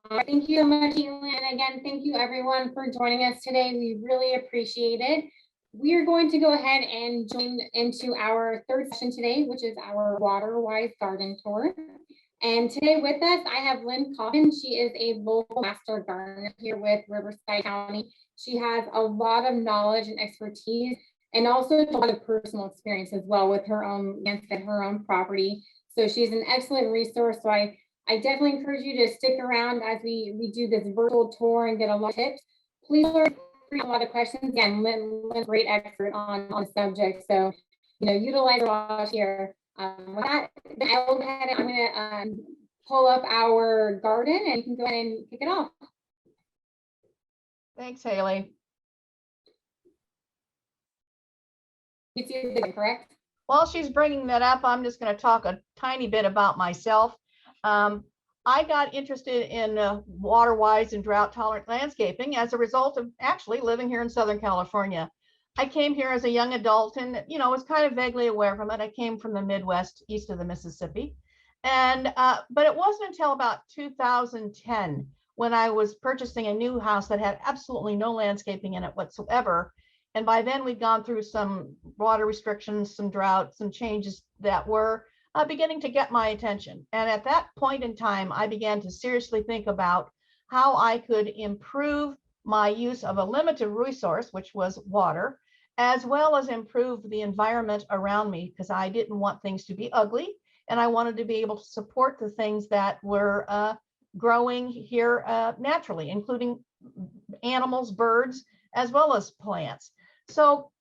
Thank you so much, Caitlin. And again, thank you everyone for joining us today. We really appreciate it. We are going to go ahead and join into our third session today, which is our Water-Wise Garden Tour. And today with us, I have Lynn Coffin. She is a local master gardener here with Riverside County. She has a lot of knowledge and expertise, and also a lot of personal experience as well with her own landscape, her own property. So she's an excellent resource. So I definitely encourage you to stick around as we do this virtual tour and get a lot of tips. Please learn a lot of questions. Again, Lynn's a great expert on the subject. So, utilize a lot here. With that, I will go ahead and I'm going to pull up our garden and you can go ahead and kick it off. Thanks, Haley. You see the correct? While she's bringing that up, I'm just going to talk a tiny bit about myself. I got interested in water-wise and drought-tolerant landscaping as a result of actually living here in Southern California. I came here as a young adult and, was kind of vaguely aware from it. I came from the Midwest, east of the Mississippi. And, but it wasn't until about 2010 when I was purchasing a new house that had absolutely no landscaping in it whatsoever. And by then we'd gone through some water restrictions, some drought, some changes that were beginning to get my attention. And at that point in time, I began to seriously think about how I could improve my use of a limited resource, which was water, as well as improve the environment around me, because I didn't want things to be ugly. And I wanted to be able to support the things that were growing here naturally, including animals, birds, as well as plants. So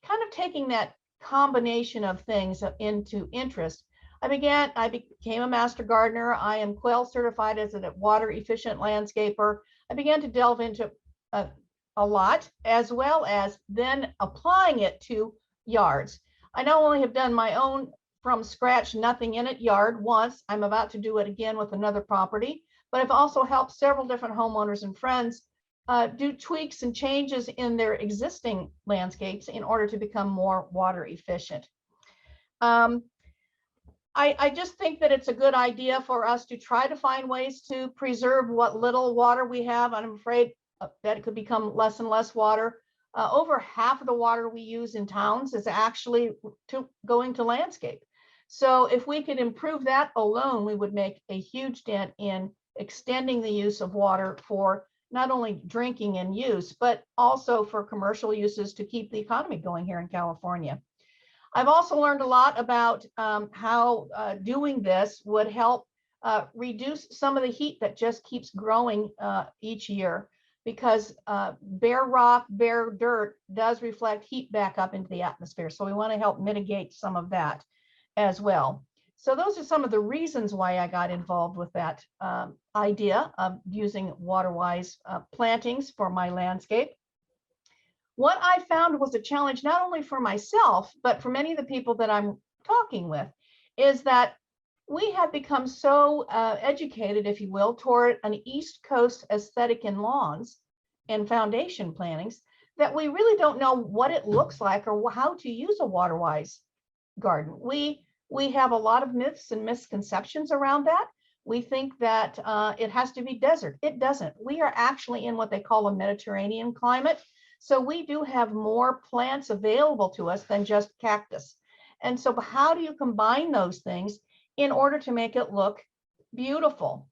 kind of taking that combination of things into interest, I became a master gardener. I am Quail certified as a water efficient landscaper. I began to delve into a lot, as well as then applying it to yards. I not only have done my own from scratch, nothing in it yard once, I'm about to do it again with another property, but I've also helped several different homeowners and friends do tweaks and changes in their existing landscapes in order to become more water efficient. I just think that it's a good idea for us to try to find ways to preserve what little water we have. I'm afraid that it could become less and less water. Over half of the water we use in towns is actually going to landscape. So if we could improve that alone, we would make a huge dent in extending the use of water for not only drinking and use, but also for commercial uses to keep the economy going here in California. I've also learned a lot about how doing this would help reduce some of the heat that just keeps growing each year, because bare rock, bare dirt does reflect heat back up into the atmosphere. So we want to help mitigate some of that as well. So those are some of the reasons why I got involved with that idea of using water-wise plantings for my landscape. What I found was a challenge, not only for myself, but for many of the people that I'm talking with, is that we have become so educated, if you will, toward an East Coast aesthetic in lawns and foundation plantings, that we really don't know what it looks like or how to use a water-wise garden. We have a lot of myths and misconceptions around that. We think that it has to be desert. It doesn't. We are actually in what they call a Mediterranean climate. So we do have more plants available to us than just cactus. And so how do you combine those things in order to make it look beautiful?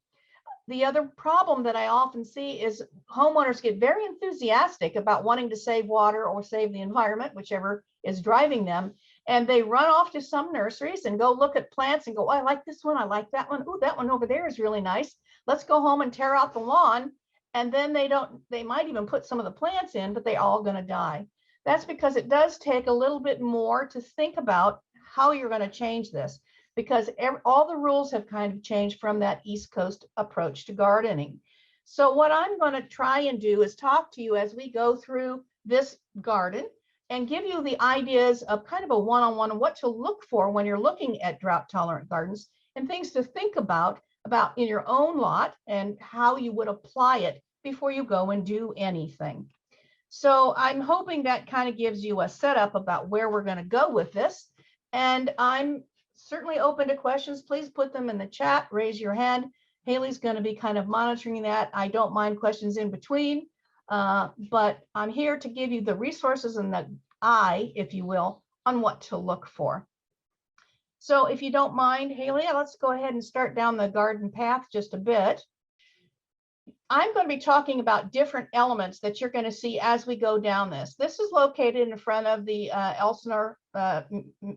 The other problem that I often see is homeowners get very enthusiastic about wanting to save water or save the environment, whichever is driving them. And they run off to some nurseries and go look at plants and go, oh, I like this one, I like that one. Oh, that one over there is really nice. Let's go home and tear out the lawn. And then they might even put some of the plants in, but they're all going to die. That's because it does take a little bit more to think about how you're going to change this, because all the rules have kind of changed from that East Coast approach to gardening. So what I'm going to try and do is talk to you as we go through this garden and give you the ideas of kind of a one-on-one of what to look for when you're looking at drought tolerant gardens and things to think about in your own lot and how you would apply it before you go and do anything. So I'm hoping that kind of gives you a setup about where we're going to go with this. And I'm certainly open to questions. Please put them in the chat, raise your hand, Haley's going to be kind of monitoring that. I don't mind questions in between, but I'm here to give you the resources and the eye, if you will, on what to look for. So if you don't mind, Haley, let's go ahead and start down the garden path just a bit. I'm going to be talking about different elements that you're going to see as we go down this. This is located in front of the Elsinore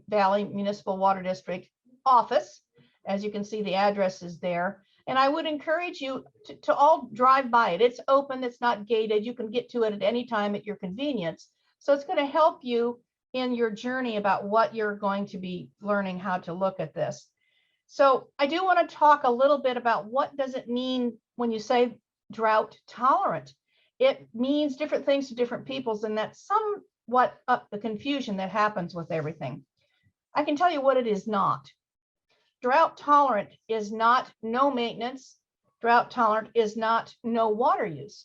Valley Municipal Water District office. As you can see, the address is there. And I would encourage you to all drive by it. It's open, it's not gated. You can get to it at any time at your convenience. So it's going to help you in your journey about what you're going to be learning how to look at this. So I do want to talk a little bit about what does it mean when you say drought tolerant. It means different things to different peoples, and that's somewhat up the confusion that happens with everything. I can tell you what it is not. Drought tolerant is not no maintenance. Drought tolerant is not no water use.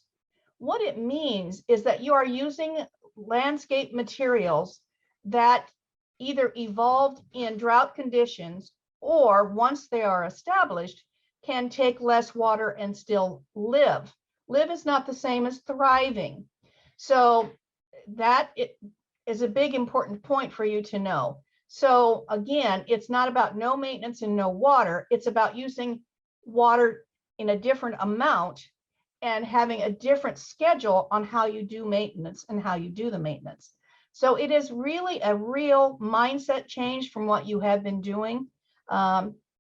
What it means is that you are using landscape materials that either evolved in drought conditions or once they are established can take less water and still live. Live is not the same as thriving. So that is a big important point for you to know. So again, it's not about no maintenance and no water. It's about using water in a different amount and having a different schedule on how you do maintenance and how you do the maintenance. So it is really a real mindset change from what you have been doing.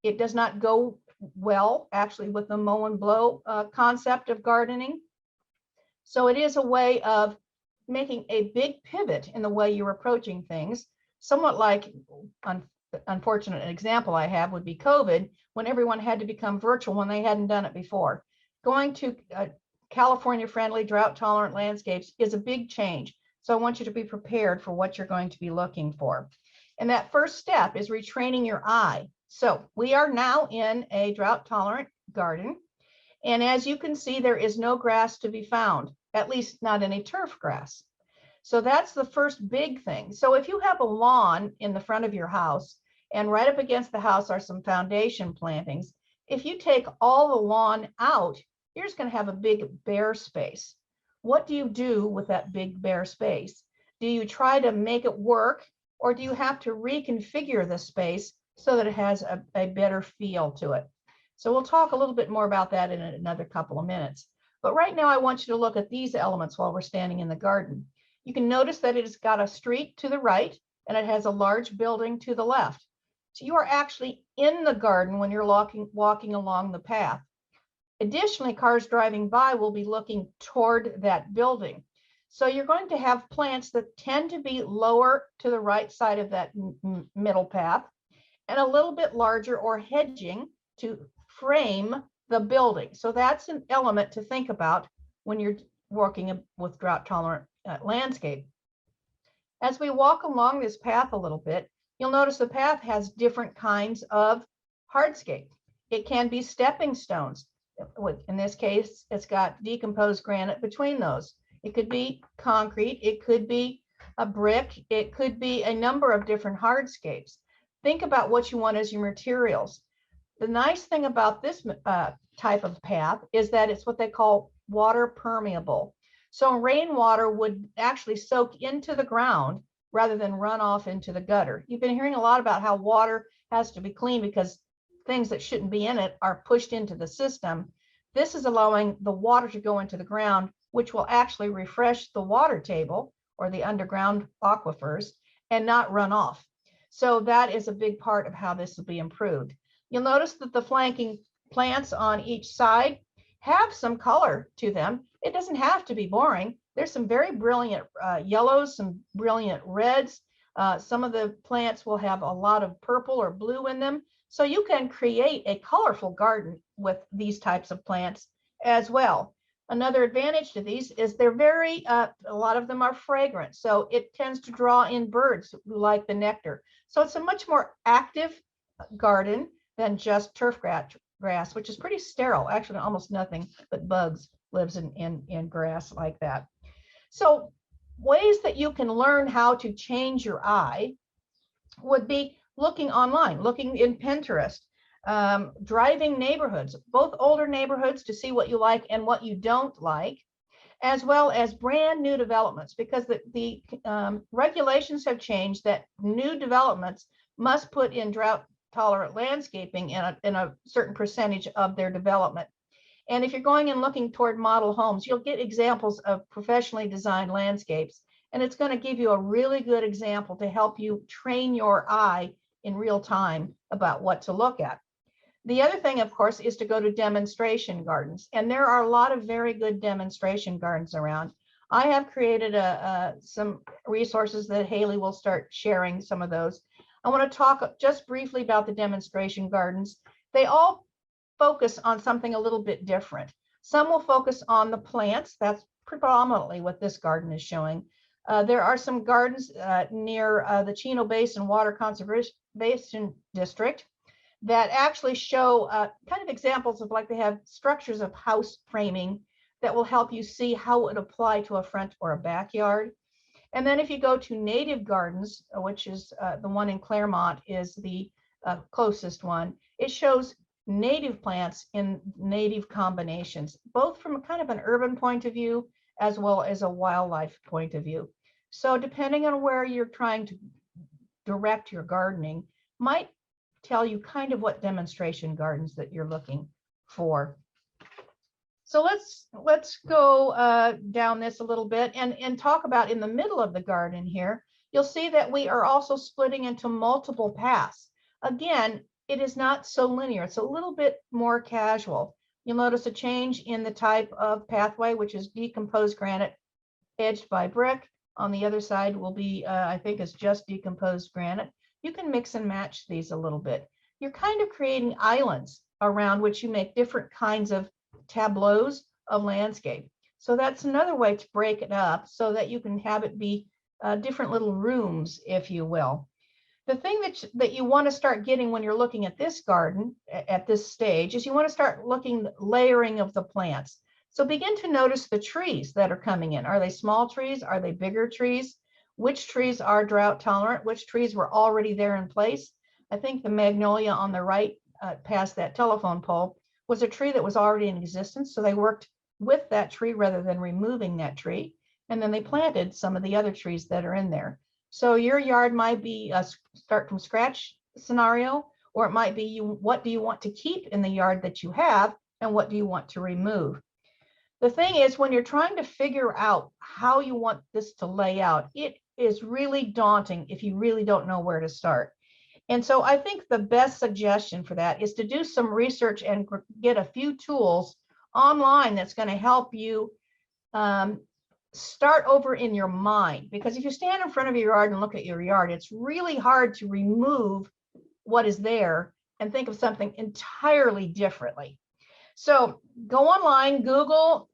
It does not go well, actually, with the mow and blow concept of gardening. So it is a way of making a big pivot in the way you're approaching things, somewhat like, unfortunate example I have would be COVID, when everyone had to become virtual when they hadn't done it before. Going to California-friendly, drought-tolerant landscapes is a big change. So I want you to be prepared for what you're going to be looking for. And that first step is retraining your eye. So we are now in a drought-tolerant garden. And as you can see, there is no grass to be found, at least not any turf grass. So that's the first big thing. So if you have a lawn in the front of your house and right up against the house are some foundation plantings, if you take all the lawn out, you're just going to have a big bare space. What do you do with that big bare space? Do you try to make it work, or do you have to reconfigure the space so that it has a better feel to it? So we'll talk a little bit more about that in another couple of minutes. But right now I want you to look at these elements while we're standing in the garden. You can notice that it has got a street to the right and it has a large building to the left. So you are actually in the garden when you're walking along the path. Additionally, cars driving by will be looking toward that building. So you're going to have plants that tend to be lower to the right side of that middle path and a little bit larger or hedging to frame the building. So that's an element to think about when you're working with drought tolerant landscape. As we walk along this path a little bit, you'll notice the path has different kinds of hardscape. It can be stepping stones. In this case, it's got decomposed granite between those. It could be concrete, it could be a brick, it could be a number of different hardscapes. Think about what you want as your materials. The nice thing about this type of path is that it's what they call water permeable. So rainwater would actually soak into the ground rather than run off into the gutter. You've been hearing a lot about how water has to be clean because things that shouldn't be in it are pushed into the system. This is allowing the water to go into the ground, which will actually refresh the water table or the underground aquifers and not run off. So that is a big part of how this will be improved. You'll notice that the flanking plants on each side have some color to them. It doesn't have to be boring. There's some very brilliant yellows, some brilliant reds. Some of the plants will have a lot of purple or blue in them. So you can create a colorful garden with these types of plants as well. Another advantage to these is they're very, a lot of them are fragrant. So it tends to draw in birds who like the nectar. So it's a much more active garden than just turf grass, which is pretty sterile. Actually, almost nothing but bugs lives in grass like that. So ways that you can learn how to change your eye would be looking online, looking in Pinterest. driving neighborhoods, both older neighborhoods to see what you like and what you don't like, as well as brand new developments, because the regulations have changed that new developments must put in drought tolerant landscaping in a certain percentage of their development. And if you're going and looking toward model homes, you'll get examples of professionally designed landscapes. And it's going to give you a really good example to help you train your eye in real time about what to look at. The other thing, of course, is to go to demonstration gardens. And there are a lot of very good demonstration gardens around. I have created some resources that Haley will start sharing some of those. I want to talk just briefly about the demonstration gardens. They all focus on something a little bit different. Some will focus on the plants. That's predominantly what this garden is showing. There are some gardens near the Chino Basin Water Conservation District that actually show kind of examples of, like, they have structures of house framing that will help you see how it would apply to a front or a backyard. And then if you go to native gardens, which is the one in Claremont is the closest one, it shows native plants in native combinations, both from a kind of an urban point of view as well as a wildlife point of view. So depending on where you're trying to direct your gardening might tell you kind of what demonstration gardens that you're looking for. So let's go down this a little bit and talk about in the middle of the garden here. You'll see that we are also splitting into multiple paths. Again, it is not so linear. It's a little bit more casual. You'll notice a change in the type of pathway, which is decomposed granite edged by brick. On the other side will be, I think, is just decomposed granite. You can mix and match these a little bit. You're kind of creating islands around which you make different kinds of tableaus of landscape. So that's another way to break it up so that you can have it be different little rooms, if you will. The thing that you want to start getting when you're looking at this garden at this stage is you want to start looking layering of the plants. So begin to notice the trees that are coming in. Are they small trees? Are they bigger trees? Which trees are drought tolerant? Which trees were already there in place? I think the magnolia on the right past that telephone pole was a tree that was already in existence. So they worked with that tree rather than removing that tree. And then they planted some of the other trees that are in there. So your yard might be a start from scratch scenario, or it might be what do you want to keep in the yard that you have and what do you want to remove? The thing is, when you're trying to figure out how you want this to lay out, it is really daunting if you really don't know where to start. And so I think the best suggestion for that is to do some research and get a few tools online that's going to help you start over in your mind. Because if you stand in front of your yard and look at your yard, it's really hard to remove what is there and think of something entirely differently. So go online, Google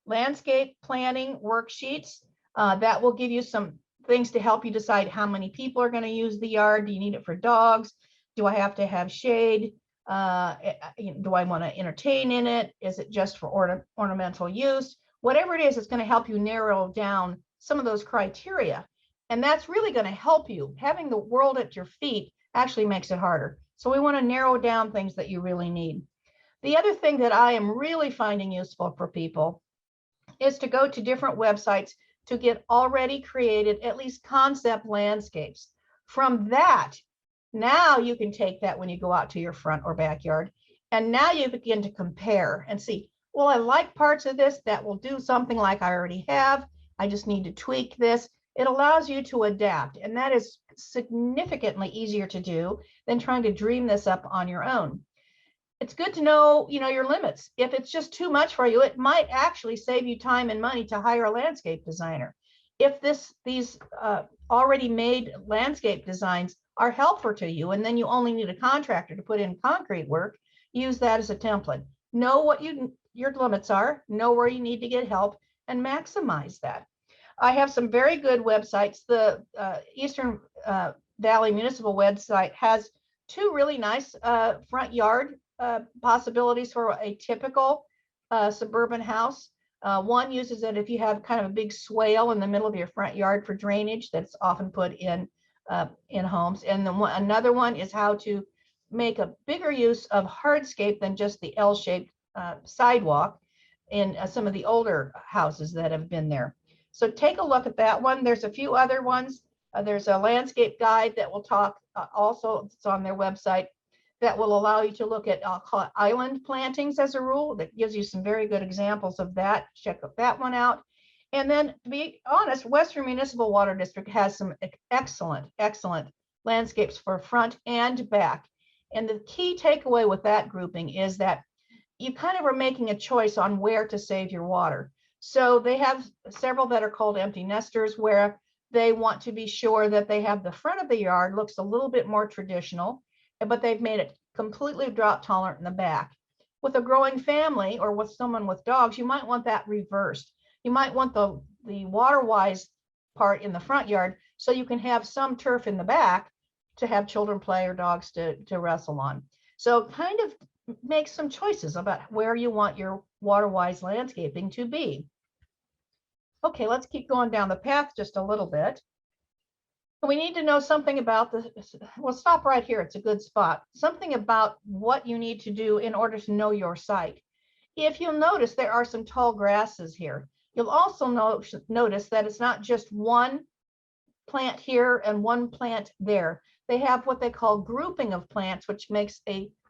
landscape planning worksheets. That will give you some things to help you decide how many people are going to use the yard. Do you need it for dogs? Do I have to have shade? Do I want to entertain in it? Is it just for ornamental use? Whatever it is, it's going to help you narrow down some of those criteria. And that's really going to help you. Having the world at your feet actually makes it harder. So we want to narrow down things that you really need. The other thing that I am really finding useful for people is to go to different websites to get already created, at least concept landscapes. From that, now you can take that when you go out to your front or backyard, and now you begin to compare and see, well, I like parts of this that will do something like I already have. I just need to tweak this. It allows you to adapt, and that is significantly easier to do than trying to dream this up on your own. It's good to know, your limits. If it's just too much for you, it might actually save you time and money to hire a landscape designer. If these already made landscape designs are helpful to you, and then you only need a contractor to put in concrete work, use that as a template. Know what your limits are, know where you need to get help, and maximize that. I have some very good websites. The Eastern Valley Municipal website has two really nice front yard possibilities for a typical suburban house. One uses it if you have kind of a big swale in the middle of your front yard for drainage that's often put in homes. And then another one is how to make a bigger use of hardscape than just the L-shaped sidewalk in some of the older houses that have been there. So take a look at that one. There's a few other ones. There's a landscape guide that will talk also, it's on their website, that will allow you to look at, I'll call it island plantings as a rule. That gives you some very good examples of that. Check that one out. And then, to be honest, Western Municipal Water District has some excellent landscapes for front and back. And the key takeaway with that grouping is that you kind of are making a choice on where to save your water. So they have several that are called empty nesters, where they want to be sure that they have the front of the yard looks a little bit more traditional, but they've made it completely drought tolerant in the back. With a growing family or with someone with dogs, you might want that reversed. You might want the water-wise part in the front yard so you can have some turf in the back to have children play or dogs to wrestle on. So kind of make some choices about where you want your water-wise landscaping to be. Okay, let's keep going down the path just a little bit. We need to know something about we'll stop right here. It's a good spot. Something about what you need to do in order to know your site. If you'll notice, there are some tall grasses here. You'll also notice that it's not just one plant here and one plant there. They have what they call grouping of plants, which makes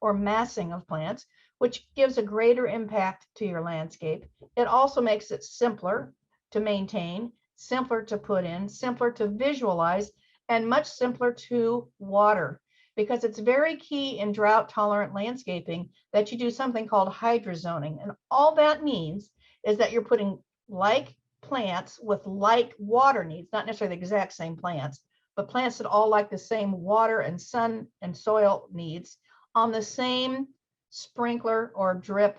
or massing of plants, which gives a greater impact to your landscape. It also makes it simpler to maintain, simpler to put in, simpler to visualize, and much simpler to water, because it's very key in drought tolerant landscaping that you do something called hydrozoning. And all that means is that you're putting like plants with like water needs, not necessarily the exact same plants, but plants that all like the same water and sun and soil needs on the same sprinkler or drip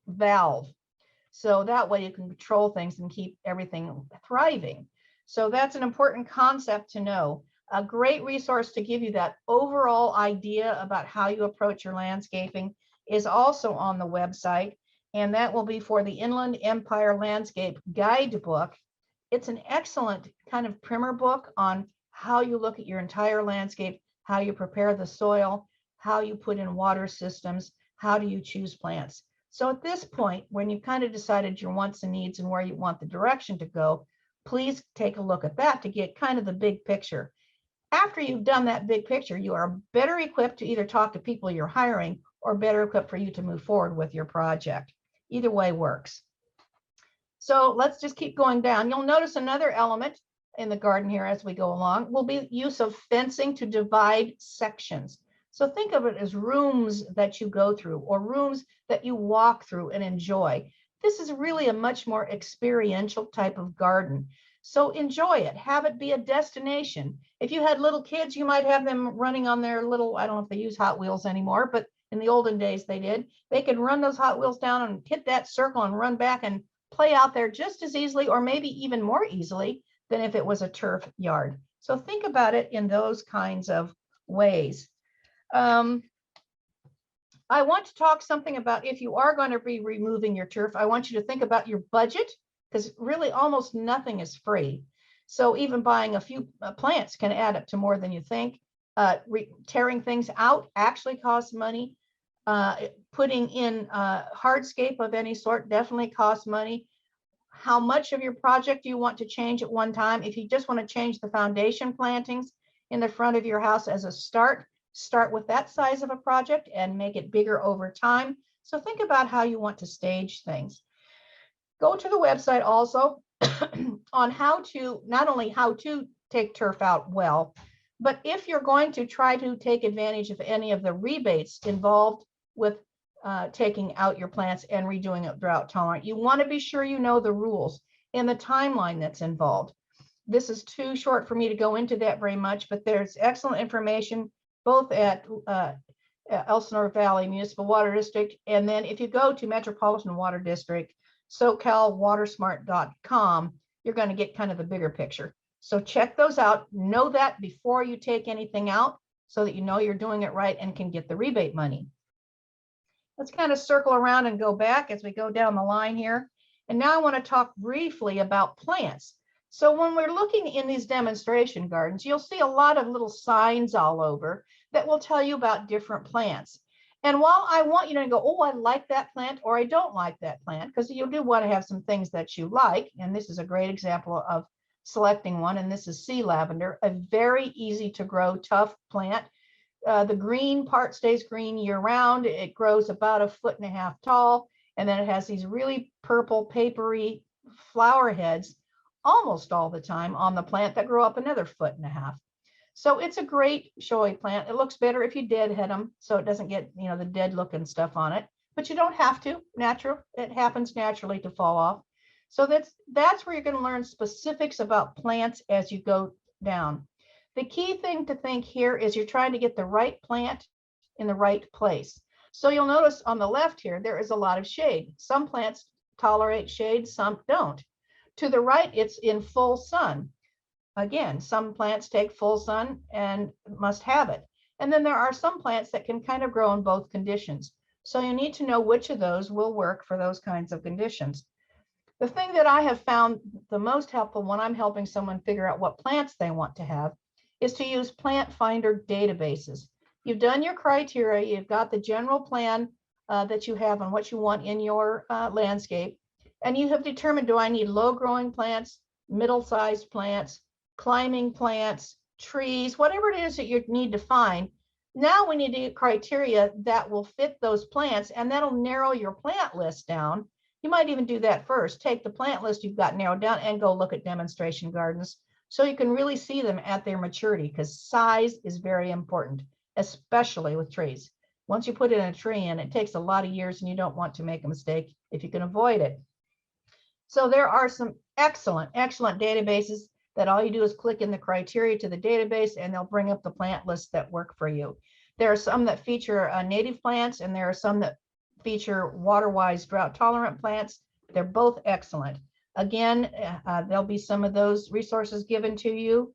valve. So that way you can control things and keep everything thriving. So that's an important concept to know. A great resource to give you that overall idea about how you approach your landscaping is also on the website, and that will be for the Inland Empire Landscape Guidebook. It's an excellent kind of primer book on how you look at your entire landscape, how you prepare the soil, how you put in water systems, how do you choose plants. So at this point, when you've kind of decided your wants and needs and where you want the direction to go, please take a look at that to get kind of the big picture. After you've done that big picture, you are better equipped to either talk to people you're hiring or better equipped for you to move forward with your project. Either way works. So let's just keep going down. You'll notice another element in the garden here as we go along will be use of fencing to divide sections. So think of it as rooms that you go through or rooms that you walk through and enjoy. This is really a much more experiential type of garden. So enjoy it, have it be a destination. If you had little kids, you might have them running on their little, I don't know if they use Hot Wheels anymore, but in the olden days they did. They could run those Hot Wheels down and hit that circle and run back and play out there just as easily or maybe even more easily than if it was a turf yard. So think about it in those kinds of ways. I want to talk something about if you are going to be removing your turf, I want you to think about your budget, because really almost nothing is free. So even buying a few plants can add up to more than you think. Tearing things out actually costs money. Putting in hardscape of any sort definitely costs money. How much of your project do you want to change at one time? If you just want to change the foundation plantings in the front of your house as a start with that size of a project and make it bigger over time. So think about how you want to stage things. Go to the website also on how to, not only how to take turf out well, but if you're going to try to take advantage of any of the rebates involved with taking out your plants and redoing it drought tolerant, you want to be sure you know the rules and the timeline that's involved. This is too short for me to go into that very much, but there's excellent information both at Elsinore Valley Municipal Water District, and then if you go to Metropolitan Water District, SoCalWatersmart.com, you're going to get kind of the bigger picture. So check those out. Know that before you take anything out so that you know you're doing it right and can get the rebate money. Let's kind of circle around and go back as we go down the line here. And now I want to talk briefly about plants. So when we're looking in these demonstration gardens, you'll see a lot of little signs all over that will tell you about different plants. And while I want you to go, oh, I like that plant, or I don't like that plant, because you do want to have some things that you like. And this is a great example of selecting one. And this is sea lavender, a very easy to grow, tough plant. The green part stays green year round. It grows about 1.5 feet tall. And then it has these really purple papery flower heads almost all the time on the plant that grow up another 1.5 feet. So it's a great showy plant. It looks better if you deadhead them so it doesn't get, the dead looking stuff on it, but you don't have to. Natural, it happens naturally to fall off. So that's where you're going to learn specifics about plants as you go down. The key thing to think here is you're trying to get the right plant in the right place. So you'll notice on the left here, there is a lot of shade. Some plants tolerate shade, some don't. To the right, it's in full sun. Again, some plants take full sun and must have it. And then there are some plants that can kind of grow in both conditions. So you need to know which of those will work for those kinds of conditions. The thing that I have found the most helpful when I'm helping someone figure out what plants they want to have is to use plant finder databases. You've done your criteria, you've got the general plan that you have on what you want in your landscape, and you have determined, do I need low growing plants, middle-sized plants, climbing plants, trees, whatever it is that you need to find. Now we need to get criteria that will fit those plants, and that'll narrow your plant list down. You might even do that first. Take the plant list you've got narrowed down and go look at demonstration gardens so you can really see them at their maturity, because size is very important, especially with trees. Once you put in a tree in, it takes a lot of years and you don't want to make a mistake if you can avoid it. So there are some excellent databases that all you do is click in the criteria to the database and they'll bring up the plant lists that work for you. There are some that feature native plants and there are some that feature water-wise drought-tolerant plants. They're both excellent. Again, there'll be some of those resources given to you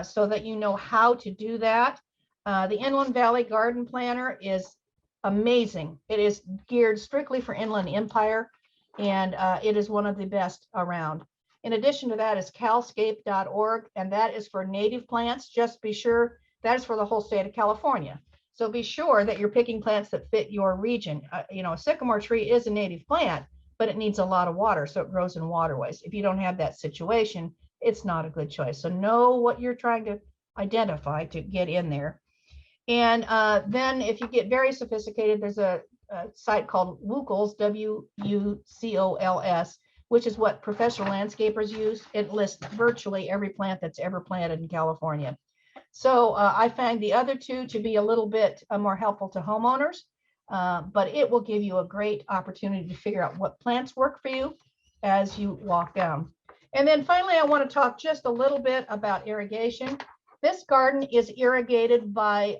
so that you know how to do that. The Inland Valley Garden Planner is amazing. It is geared strictly for Inland Empire, and it is one of the best around. In addition to that is calscape.org, and that is for native plants. Just be sure that is for the whole state of California. So be sure that you're picking plants that fit your region. A sycamore tree is a native plant, but it needs a lot of water, so it grows in waterways. If you don't have that situation, it's not a good choice. So know what you're trying to identify to get in there. And then if you get very sophisticated, there's a site called WUCOLS, WUCOLS, which is what professional landscapers use. It lists virtually every plant that's ever planted in California. So I find the other two to be a little bit more helpful to homeowners, but it will give you a great opportunity to figure out what plants work for you as you walk down. And then finally, I want to talk just a little bit about irrigation. This garden is irrigated by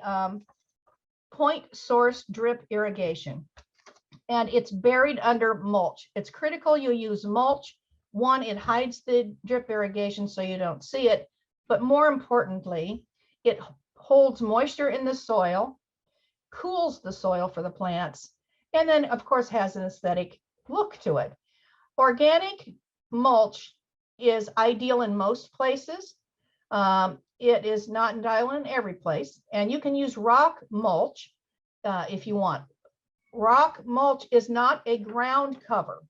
point source drip irrigation, and it's buried under mulch. It's critical you use mulch. One, it hides the drip irrigation so you don't see it, but more importantly, it holds moisture in the soil, cools the soil for the plants, and then of course has an aesthetic look to it. Organic mulch is ideal in most places. It is not ideal in every place, and you can use rock mulch if you want. Rock mulch is not a ground cover.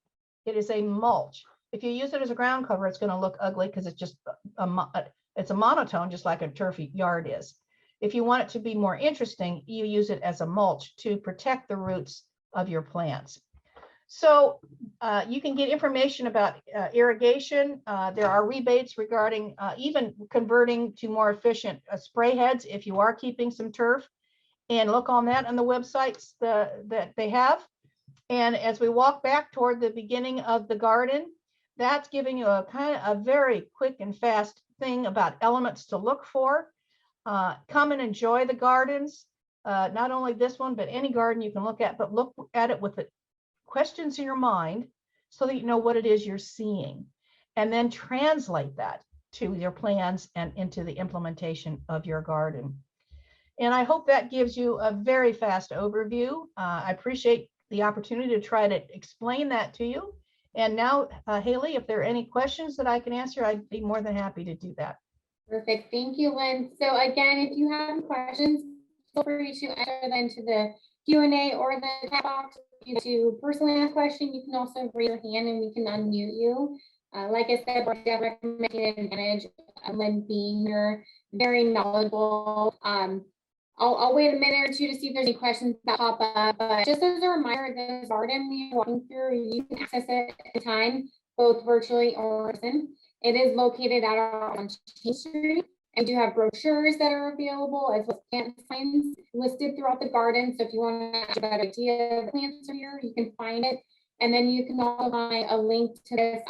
It is a mulch. If you use it as a ground cover, it's going to look ugly because it's just it's a monotone, just like a turf yard is. If you want it to be more interesting, you use it as a mulch to protect the roots of your plants. So you can get information about irrigation. There are rebates regarding even converting to more efficient spray heads if you are keeping some turf. And look on that on the websites that they have. And as we walk back toward the beginning of the garden, that's giving you a kind of a very quick and fast thing about elements to look for. Come and enjoy the gardens. Not only this one, but any garden you can look at, but look at it with the questions in your mind so that you know what it is you're seeing, and then translate that to your plans and into the implementation of your garden. And I hope that gives you a very fast overview. I appreciate the opportunity to try to explain that to you. And now, Haley, if there are any questions that I can answer, I'd be more than happy to do that. Perfect. Thank you, Lynn. So again, if you have questions, feel free to enter them into the Q&A or the chat box. If you to personally ask a question, you can also raise your hand and we can unmute you. Like I said, I recommend taking advantage of Lynn being here, very knowledgeable. I'll wait a minute or two to see if there's any questions that pop up, but just as a reminder, the garden we're walking through, you can access it at any time, both virtually or in person. It is located at our on Chain Street, and we do have brochures that are available as well as plant signs listed throughout the garden. So if you want to have a better idea of the plants are here, you can find it. And then you can also find a link to this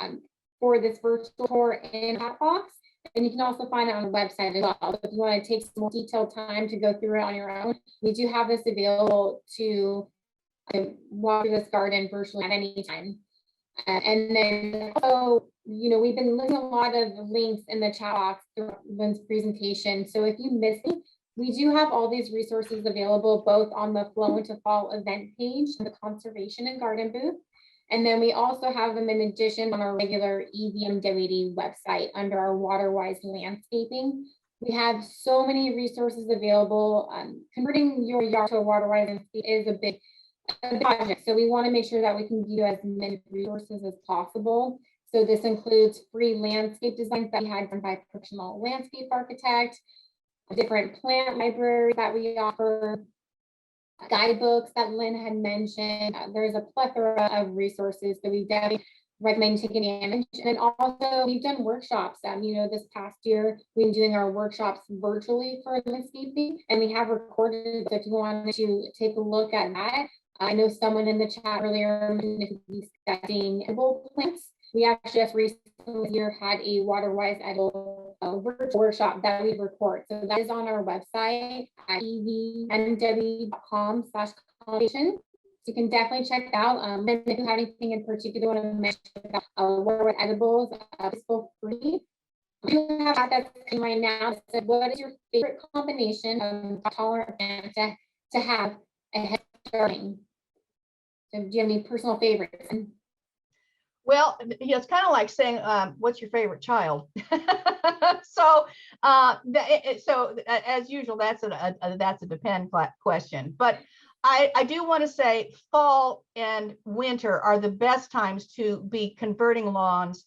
for this virtual tour in the chat box. And you can also find it on the website as well. So if you want to take some more detailed time to go through it on your own, we do have this available to walk through this garden virtually at any time. And then also, you know, we've been looking at a lot of links in the chat box through Lynn's presentation. So if you missed it, we do have all these resources available both on the Flow into Fall event page and the Conservation and Garden booth. And then we also have them in addition on our regular EVMWD website under our Water-Wise Landscaping. We have so many resources available. Converting your yard to a Water-Wise landscape is a big project. So we want to make sure that we can give you as many resources as possible. So this includes free landscape designs that we had done by a professional landscape architect, different plant libraries that we offer, guidebooks that Lynn had mentioned. There's a plethora of resources that we definitely recommend taking advantage. And also we've done workshops. You know, this past year we've been doing our workshops virtually for landscaping, and we have recorded. So if you wanted to take a look at that, I know someone in the chat earlier mentioned discussing edible plants. We actually just recently here had a Water-Wise edible virtual workshop that we record. So that is on our website at evmwd.com/conservation. So you can definitely check it out. And if you have anything in particular you want to mention about Water-Wise edibles, it's feel free. We have that's coming right now. So what is your favorite combination of tolerant plants to have ahead of starting? So do you have any personal favorites? Well, it's kind of like saying, what's your favorite child? So as usual, that's a depend question. But I do want to say fall and winter are the best times to be converting lawns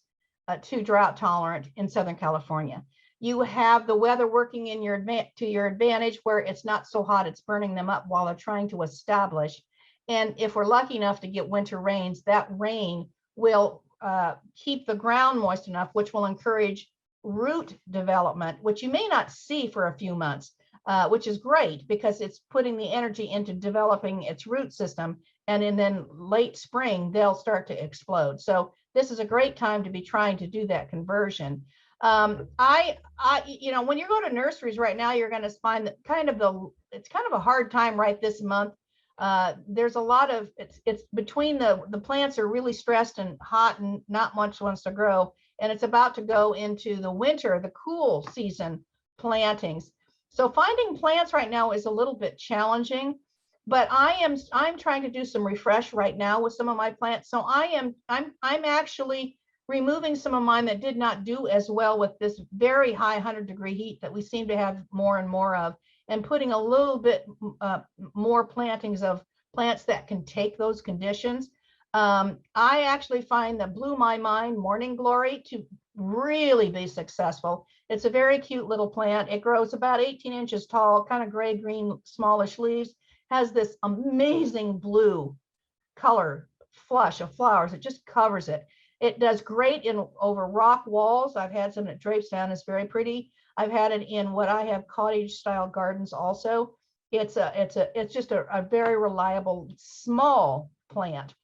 to drought tolerant in Southern California. You have the weather working in to your advantage, where it's not so hot it's burning them up while they're trying to establish. And if we're lucky enough to get winter rains, that rain will keep the ground moist enough, which will encourage root development, which you may not see for a few months, which is great because it's putting the energy into developing its root system. And then late spring, they'll start to explode. So this is a great time to be trying to do that conversion. You know, when you go to nurseries right now, you're going to find that it's kind of a hard time right this month. There's a lot of it's between the plants are really stressed and hot and not much wants to grow, and it's about to go into the winter, the cool season plantings. So finding plants right now is a little bit challenging, but I'm trying to do some refresh right now with some of my plants. So I'm actually removing some of mine that did not do as well with this very high 100-degree heat that we seem to have more and more of, and putting a little bit more plantings of plants that can take those conditions. I actually find the Blew My Mind Morning Glory to really be successful. It's a very cute little plant. It grows about 18 inches tall, kind of gray-green, smallish leaves, has this amazing blue color flush of flowers. It just covers it. It does great over rock walls. I've had some that drapes down. It's very pretty. I've had it in what I have cottage style gardens also. It's just a very reliable small plant.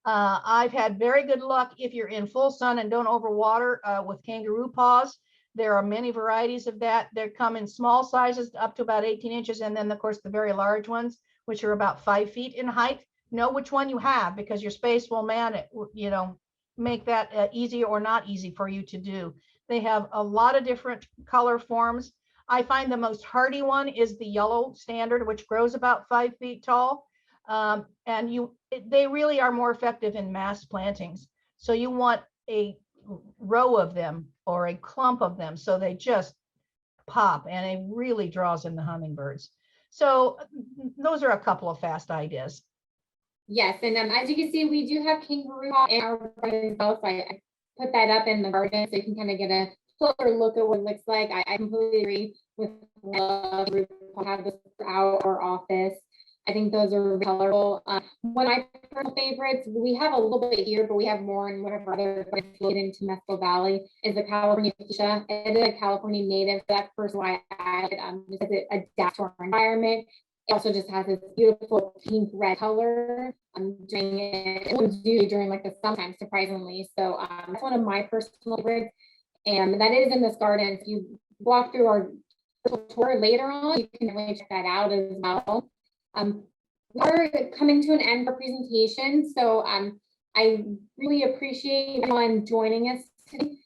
I've had very good luck if you're in full sun and don't overwater with kangaroo paws. There are many varieties of that. They come in small sizes up to about 18 inches. And then of course the very large ones, which are about 5 feet in height. Know which one you have because your space will make that easy or not easy for you to do. They have a lot of different color forms. I find the most hardy one is the yellow standard, which grows about 5 feet tall. They really are more effective in mass plantings. So you want a row of them or a clump of them so they just pop, and it really draws in the hummingbirds. So those are a couple of fast ideas. Yes, and as you can see, we do have kangaroo in our garden as well, so I put that up in the garden so you can kind of get a closer look at what it looks like. I completely agree with have this out our office. I think those are really colorful. One of my personal favorites, we have a little bit here, but we have more in one of our other places into Mescal Valley, is the California fuchsia. It is a California native, so that's first why I added because it adapts to our environment. It also just has this beautiful pink red color. During like the summertime, surprisingly. So that's one of my personal favorites, and that is in this garden. If you walk through our tour later on, you can really check that out as well. We're coming to an end of our presentation, so I really appreciate everyone joining us today.